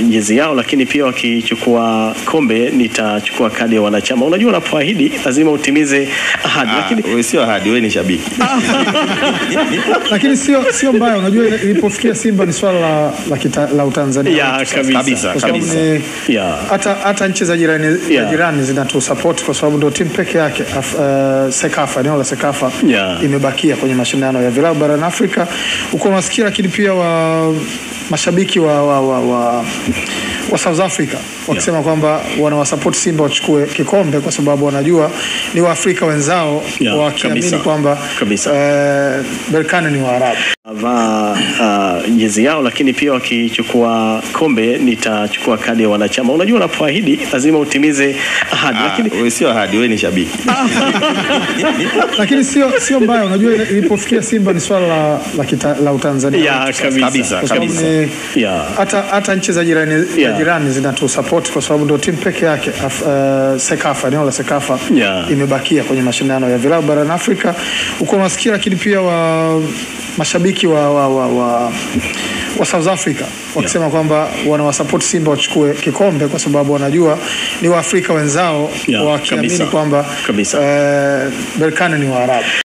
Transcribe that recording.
Jezi yao, lakini pia wakichukua kombe nitachukua kadi ya wanachama. Unajua unapoahidi lazima utimize ahadi. Lakini wewe sio ahadi, wewe ni shabiki. Lakini sio mbaya. Unajua ilipofikia Simba ni swala la Utanzania. Kabisa. Hata nchi za jirani zinatu support kwa sababu ndio timu peke yake Sekafa, eneo la Sekafa imebakia kwenye mashindano ya vilabu barani Afrika. Uko unasikia, lakini pia mashabiki wa South Africa wakisema kwamba wanawasupport Simba wachukue kikombe kwa sababu wanajua ni Waafrika wenzao, wakiamini kwamba Berkane ni Waarabu. Jezi yao, lakini pia wakichukua kombe nitachukua kadi ya wanachama. Unajua unapoahidi lazima utimize ahadi. Lakini wewe sio ahadi, wewe ni shabiki. Lakini sio mbaya. Unajua ilipofikia Simba ni swala la Utanzania. Kabisa. Hata nchi za jirani zinatu support kwa sababu ndio timu peke yake Sekafa, eneo la Sekafa imebakia kwenye mashindano ya vilabu barani Afrika. Uko unasikia, lakini pia mashabiki wa South Africa wakisema kwamba wanawasupport Simba wachukue kikombe kwa sababu wanajua ni Waafrika wenzao, wakiamini kwamba Berkane ni Waarabu.